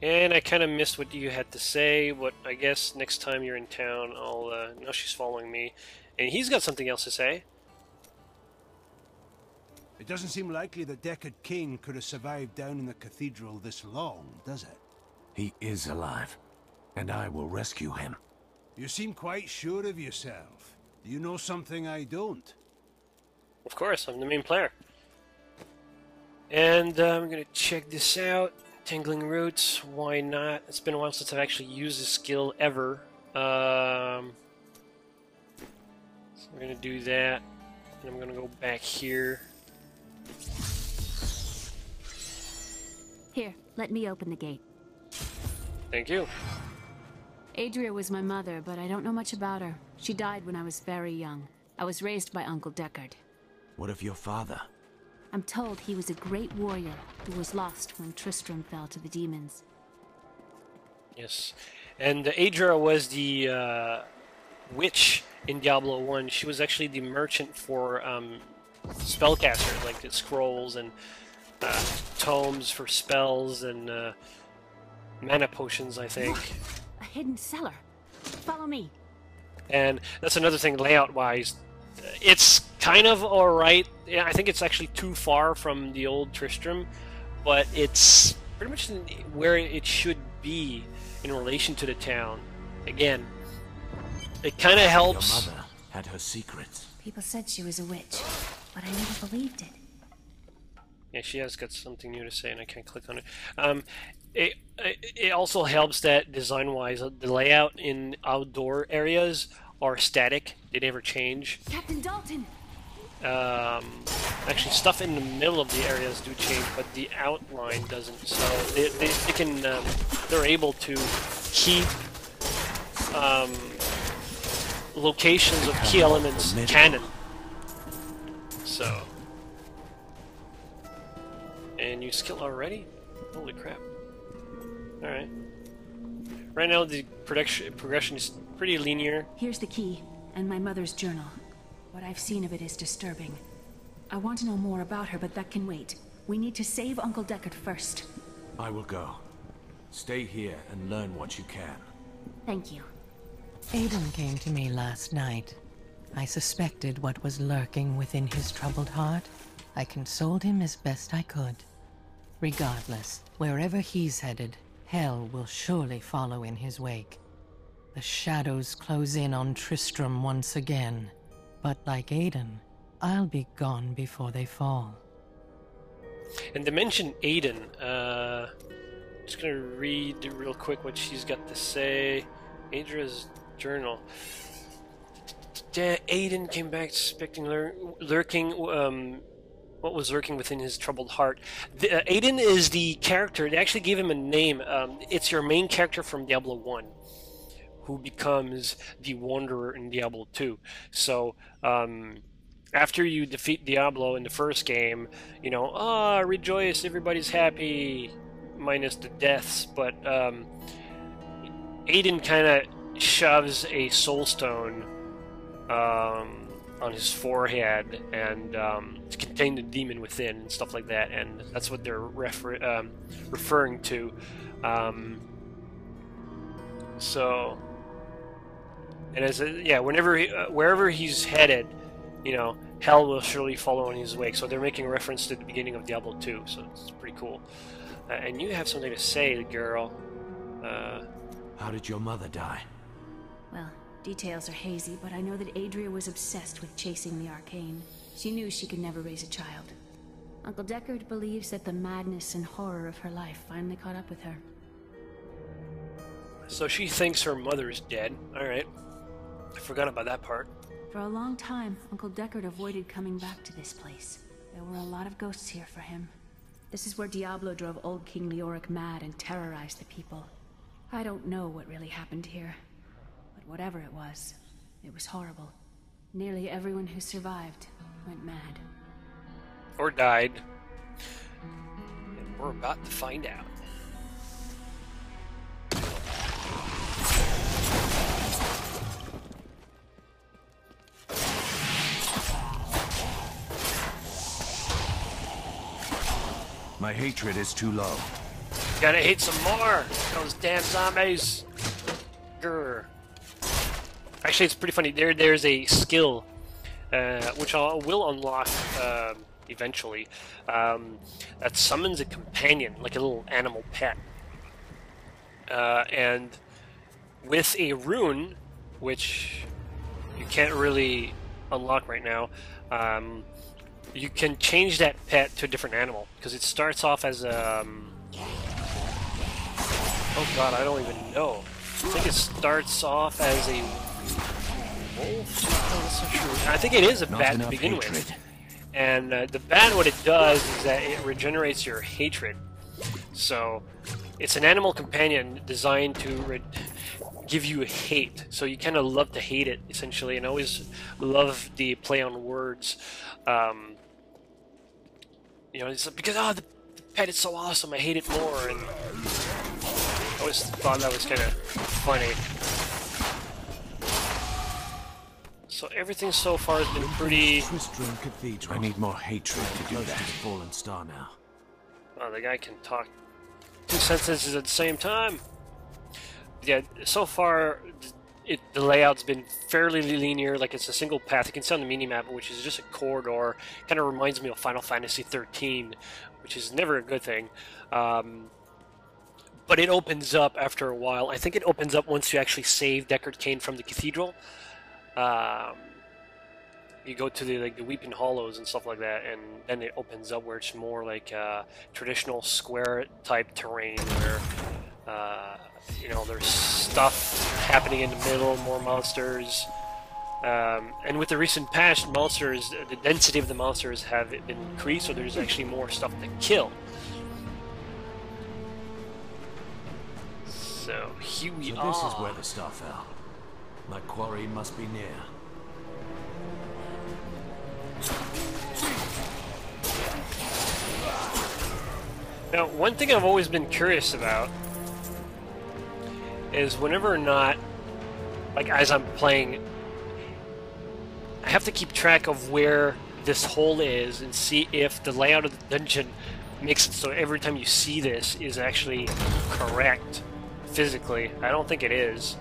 And I kind of missed what you had to say, but I guess next time you're in town, I'll, now she's following me. And he's got something else to say. It doesn't seem likely the Deckard King could have survived down in the cathedral this long, does it? He is alive, and I will rescue him. You seem quite sure of yourself. Do you know something I don't? Of course, I'm the main player. And I'm gonna check this out. Tingling Roots, why not? It's been a while since I've actually used this skill ever. So we're gonna do that. And I'm gonna go back here. Here, let me open the gate. Thank you. Adria was my mother, but I don't know much about her. She died when I was very young. I was raised by Uncle Deckard. What of your father? I'm told he was a great warrior who was lost when Tristram fell to the demons. Yes. And Adria was the witch in Diablo 1. She was actually the merchant for spellcasters, like the scrolls and tomes for spells and mana potions, I think. Look, a hidden cellar. Follow me. And that's another thing, layout-wise. It's kind of alright. Yeah, I think it's actually too far from the old Tristram, but it's pretty much where it should be in relation to the town. Again, it kind of helps. Your mother had her secrets. People said she was a witch, but I never believed it. Yeah, she has got something new to say, and I can't click on it. It also helps that design-wise, the layout in outdoor areas are static. They never change. Captain Dalton! Actually, stuff in the middle of the areas do change, but the outline doesn't. So they can they're able to keep locations of key elements canon. So, and you skill already? Holy crap! All right. Right now the progression is pretty linear. Here's the key, and my mother's journal. What I've seen of it is disturbing. I want to know more about her, but that can wait. We need to save Uncle Deckard first. I will go. Stay here and learn what you can. Thank you. Aiden came to me last night. I suspected what was lurking within his troubled heart. I consoled him as best I could. Regardless, wherever he's headed, hell will surely follow in his wake. The shadows close in on Tristram once again. But like Aiden, I'll be gone before they fall. And to mention Aiden, just gonna read real quick what she's got to say. Adra's journal. Aiden came back suspecting lurking, what was lurking within his troubled heart. Aiden is the character, they actually gave him a name. It's your main character from Diablo 1, who becomes the Wanderer in Diablo 2. So, after you defeat Diablo in the first game, you know, rejoice, everybody's happy, minus the deaths, but Aiden kind of shoves a soul stone on his forehead and to contain the demon within and stuff like that, and that's what they're referring to. So, and as whenever wherever he's headed, you know, hell will surely follow in his wake. So they're making reference to the beginning of Diablo 2, so it's pretty cool. And you have something to say, girl. How did your mother die? Well, details are hazy, but I know that Adria was obsessed with chasing the arcane. She knew she could never raise a child. Uncle Deckard believes that the madness and horror of her life finally caught up with her. So she thinks her mother's dead. Alright. I forgot about that part. For a long time, Uncle Deckard avoided coming back to this place. There were a lot of ghosts here for him. This is where Diablo drove old King Leoric mad and terrorized the people. I don't know what really happened here, but whatever it was horrible. Nearly everyone who survived went mad. Or died. And we're about to find out. My hatred is too low. Gotta hate some more! Those damn zombies! Grr. Actually, it's pretty funny. There's a skill, which I will unlock eventually, that summons a companion, like a little animal pet. And with a rune, which you can't really unlock right now, you can change that pet to a different animal, because it starts off as a... oh god, I don't even know. I think it starts off as a wolf? Oh, that's not true. I think it is a bat to begin with. And the bat, what it does is that it regenerates your hatred. So, it's an animal companion designed to give you a hate. So you kind of love to hate it, essentially. And I always love the play on words. You know, it's because, oh, the pet is so awesome, I hate it more. And I always thought that was kind of funny. So everything so far has been pretty... Tristram Cathedral. I need more hatred to do that. Fallen star now. Oh, the guy can talk two sentences at the same time. Yeah, so far the layout's been fairly linear, like it's a single path. You can see on the minimap, which is just a corridor. Kind of reminds me of Final Fantasy 13, which is never a good thing. But it opens up after a while. I think it opens up once you actually save Deckard Cain from the cathedral. You go to the Weeping Hollows and stuff like that, and then it opens up where it's more like traditional square type terrain where you know, there's stuff happening in the middle, more monsters. And with the recent patch, monsters, the density of the monsters have been increased, so there's actually more stuff to kill. So here we are. This is where the star fell. My quarry must be near. Now, one thing I've always been curious about is whenever or not, like as I'm playing, I have to keep track of where this hole is and see if the layout of the dungeon makes it so every time you see this is actually correct physically. I don't think it is.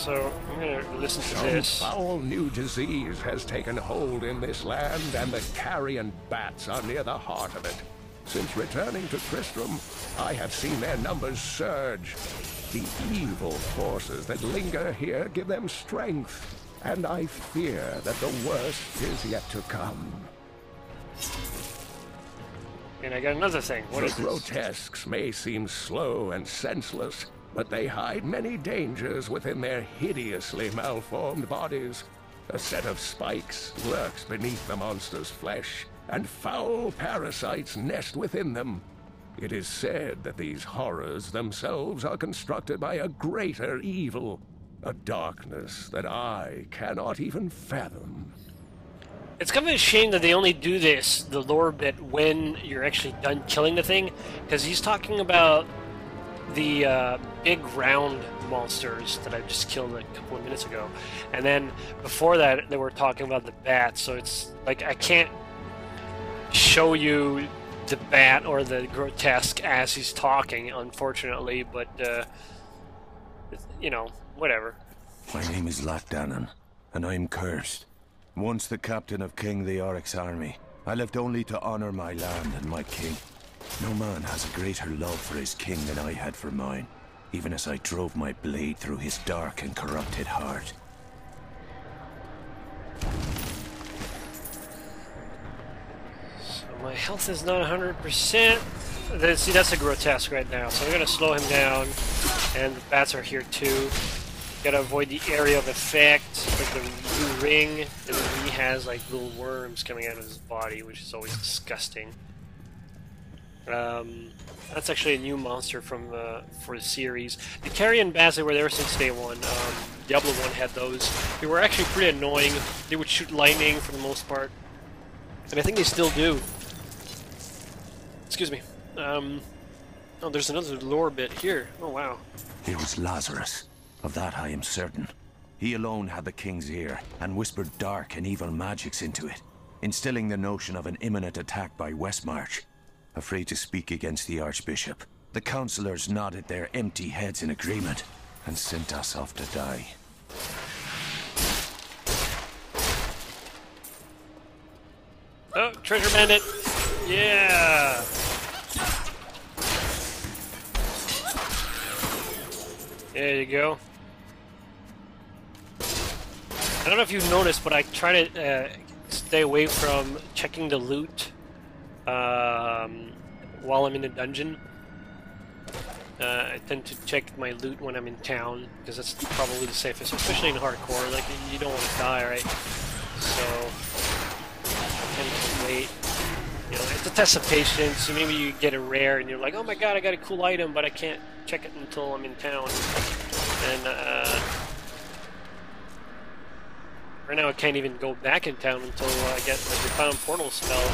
So I'm gonna listen to this. Some foul new disease has taken hold in this land, and the carrion bats are near the heart of it. Since returning to Tristram, I have seen their numbers surge. The evil forces that linger here give them strength, and I fear that the worst is yet to come. And I got another thing. What is The this? grotesques may seem slow and senseless, but they hide many dangers within their hideously malformed bodies. A set of spikes lurks beneath the monster's flesh, and foul parasites nest within them. It is said that these horrors themselves are constructed by a greater evil, a darkness that I cannot even fathom. It's kind of a shame that they only do this, the lore bit, when you're actually done killing the thing, because he's talking about the big round monsters that I just killed a couple of minutes ago, and then before that they were talking about the bats. So it's like I can't show you the bat or the grotesque as he's talking, unfortunately, but you know, whatever. My name is Latdanan, and I'm cursed. Once the captain of King Leoric's army, I lived only to honor my land and my king. No man has a greater love for his king than I had for mine, even as I drove my blade through his dark and corrupted heart. So my health is not 100%. See, that's a grotesque right now, so I'm gonna slow him down, and the bats are here too. Gotta avoid the area of effect, like the blue ring, and then he has like little worms coming out of his body, which is always disgusting. That's actually a new monster from for the series. The carrion bats, they were there since day one. Diablo 1 had those. They were actually pretty annoying. They would shoot lightning for the most part, and I think they still do. Excuse me. Oh, there's another lore bit here. Oh wow. Here was Lazarus, Of that I am certain. He alone had the king's ear, and whispered dark and evil magics into it, instilling the notion of an imminent attack by Westmarch. Afraid to speak against the Archbishop, the councillors nodded their empty heads in agreement, and sent us off to die. Oh, treasure bandit! Yeah! There you go. I don't know if you've noticed, but I try to stay away from checking the loot while I'm in a dungeon. I tend to check my loot when I'm in town, because that's probably the safest, especially in hardcore. Like, you don't want to die, right? So, I tend to wait. You know, it's a test of patience, so maybe you get a rare and you're like, oh my god, I got a cool item, but I can't check it until I'm in town. And, right now I can't even go back in town until I get the Profound Portal spell.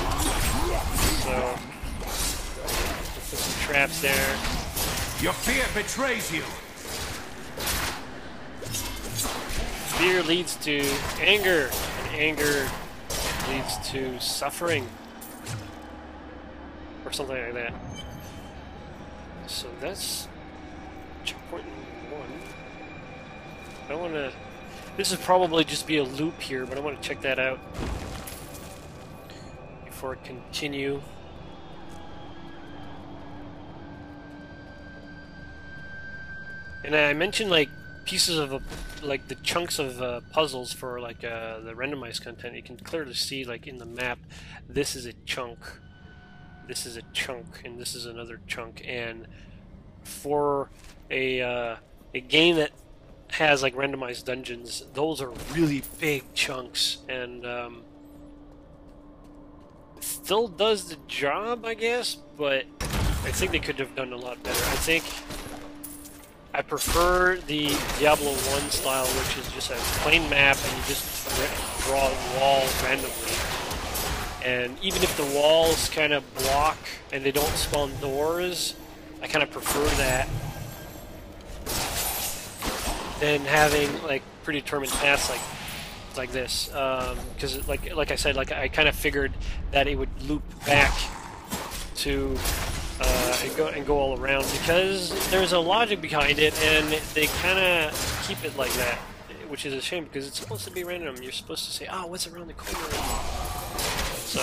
So, put some traps there. Your fear betrays you! Fear leads to anger, and anger leads to suffering. Or something like that. So that's checkpoint number 1. I want to... This would probably just be a loop here, but I want to check that out before I continue. And I mentioned like pieces of like the chunks of puzzles for like the randomized content. You can clearly see like in the map, this is a chunk, this is a chunk, and this is another chunk. And for a game that has like randomized dungeons, those are really big chunks, and it still does the job, I guess, but I think they could have done a lot better. I think I prefer the Diablo 1 style, which is just a plain map and you just draw a wall randomly. And even if the walls kind of block and they don't spawn doors, I kind of prefer that than having like predetermined paths like this. Because like I said, like I kind of figured that it would loop back to and go all around, because there's a logic behind it, and they kind of keep it like that, which is a shame because it's supposed to be random. You're supposed to say, "Oh, what's around the corner?" So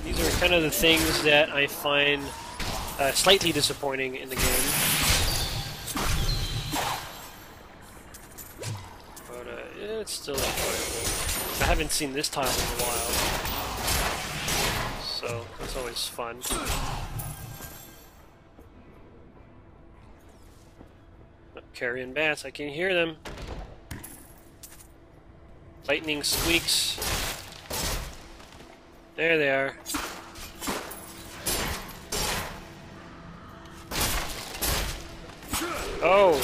these are kind of the things that I find slightly disappointing in the game. But it's still enjoyable. I haven't seen this tile in a while, so that's always fun. Carrion bats, I can hear them. Lightning squeaks. There they are. Oh!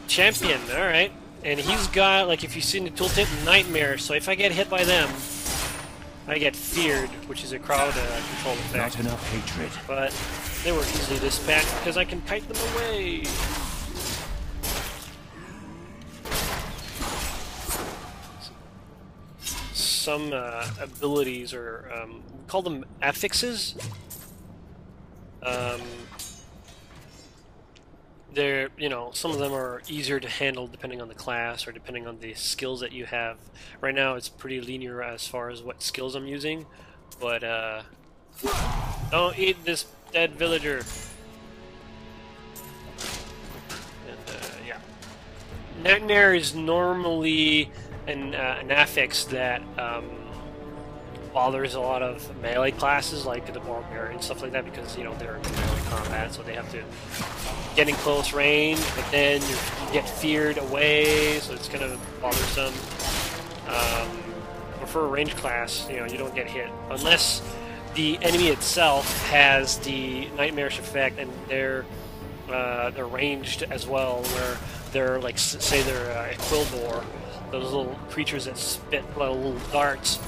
Champion, alright. And he's got, like, if you see in the tooltip, nightmares, so if I get hit by them, I get feared, which is a crowd control effect. Not enough hatred. But they were easily dispatched because I can kite them away. Some abilities, or we call them affixes. They're, you know, some of them are easier to handle depending on the class or depending on the skills that you have. Right now it's pretty linear as far as what skills I'm using, but don't eat this dead villager. And yeah, nightmare is normally an affix that bothers a lot of melee classes like the barbarian and stuff like that, because, you know, they're in melee combat, so they have to get in close range, but then you get feared away, so it's kind of bothersome. But for a range class, you know, you don't get hit unless the enemy itself has the nightmarish effect, and they're ranged as well, where they're like, say they're a Quildor, those little creatures that spit little darts.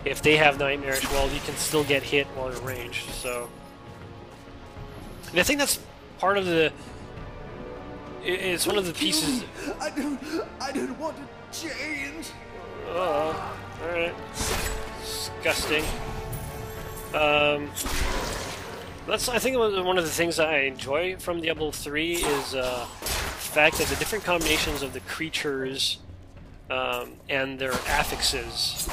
If they have nightmarish, well, you can still get hit while you're ranged. So And I think that's part of the. It's one of the pieces. I don't want to change. Oh, all right. Disgusting. That's, I think, one of the things that I enjoy from Diablo 3 is the fact that the different combinations of the creatures and their affixes,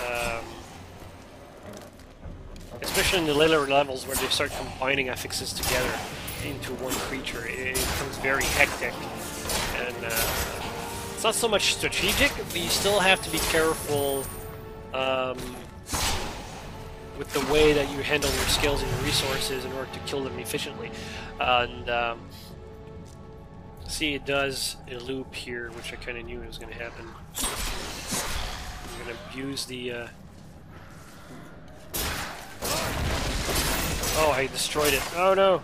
especially in the later levels where they start combining affixes together into one creature, it becomes very hectic. And it's not so much strategic, but you still have to be careful with the way that you handle your skills and your resources in order to kill them efficiently. And see, it does a loop here, which I kind of knew it was going to happen. I'm going to abuse the... Oh, I destroyed it. Oh no!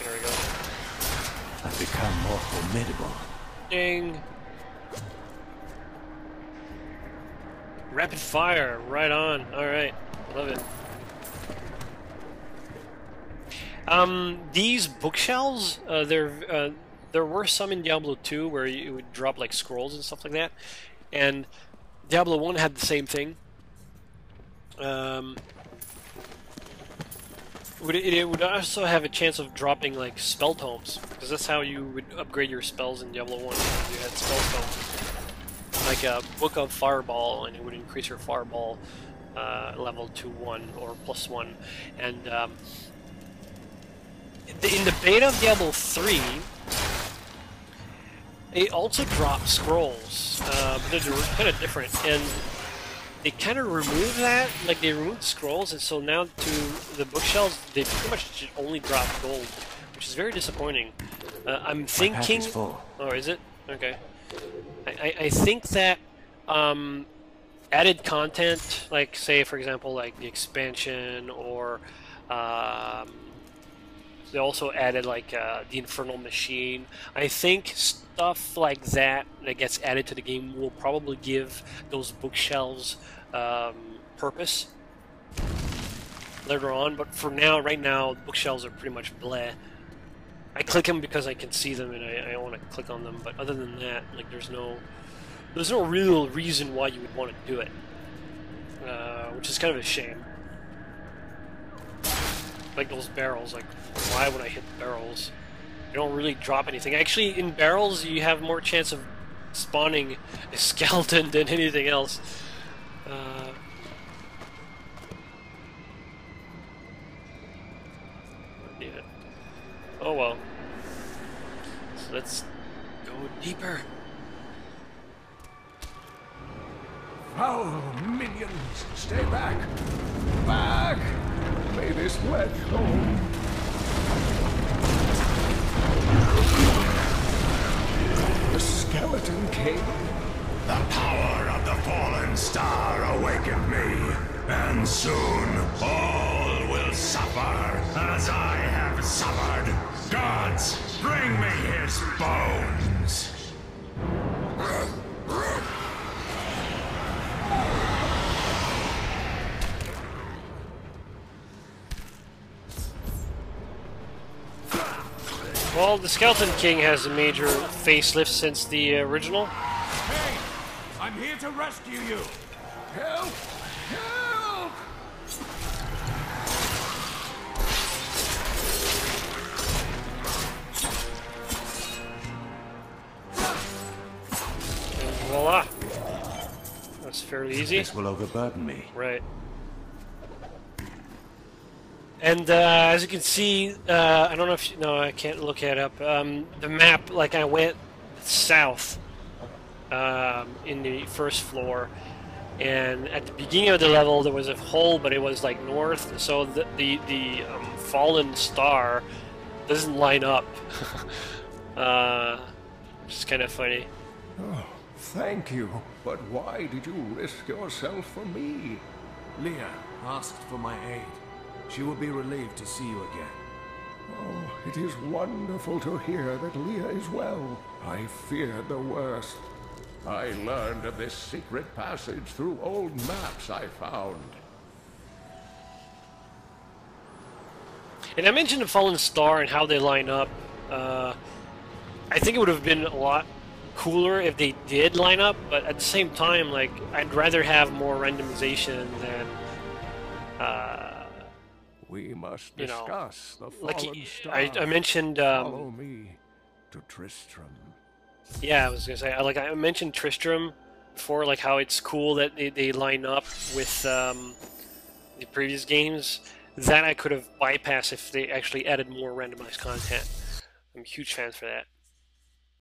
There we go. I've become more formidable. Ding! Rapid fire, right on. Alright, love it. These bookshelves, there were some in Diablo 2 where you would drop like scrolls and stuff like that, and Diablo 1 had the same thing. It would also have a chance of dropping like spell tomes, because that's how you would upgrade your spells in Diablo 1. You had spell tomes, like a Book of Fireball, and it would increase your Fireball level to 1 or +1. And in the beta of Diablo 3, it also dropped scrolls, but they were kind of different, and they kind of removed that, like they removed scrolls, and so now to the bookshelves, they pretty much only drop gold, which is very disappointing. I'm thinking... My pack is full. Oh, is it? Okay. I think that added content, like say for example like the expansion, or they also added like the Infernal Machine. I think stuff like that that gets added to the game will probably give those bookshelves purpose later on, but for now, right now, bookshelves are pretty much bleh. I click them because I can see them and I want to click on them, but other than that, like there's no real reason why you would want to do it, which is kind of a shame. Like those barrels, like why would I hit the barrels? They don't really drop anything. Actually, in barrels, you have more chance of spawning a skeleton than anything else. Yeah. Oh well. So let's go deeper. Foul minions, stay back! Back! May this lead home. The Skeleton King? The power of the fallen star awakened me, and soon all will suffer as I have suffered. Gods, bring me his bones! Well, the Skeleton King has a major facelift since the original. Hey! I'm here to rescue you! Help! Help! And voila! That's fairly easy. This will overburden me. Right. And as you can see, I don't know if you, no, I can't look it up. The map, like I went south in the first floor, and at the beginning of the level there was a hole, but it was like north, so the fallen star doesn't line up, which is kind of funny. Oh, thank you. But why did you risk yourself for me? Leah asked for my aid. She will be relieved to see you again. Oh, it is wonderful to hear that Leah is well. I feared the worst. I learned of this secret passage through old maps I found. And I mentioned the Fallen Star and how they line up. I think it would have been a lot cooler if they did line up, but at the same time, like, I'd rather have more randomization than, We must you know, discuss the like fallen star. I mentioned, Follow me to Tristram. yeah, I was gonna say, I mentioned Tristram before, like how it's cool that they line up with the previous games. That I could have bypassed if they actually added more randomized content. I'm a huge fan for that.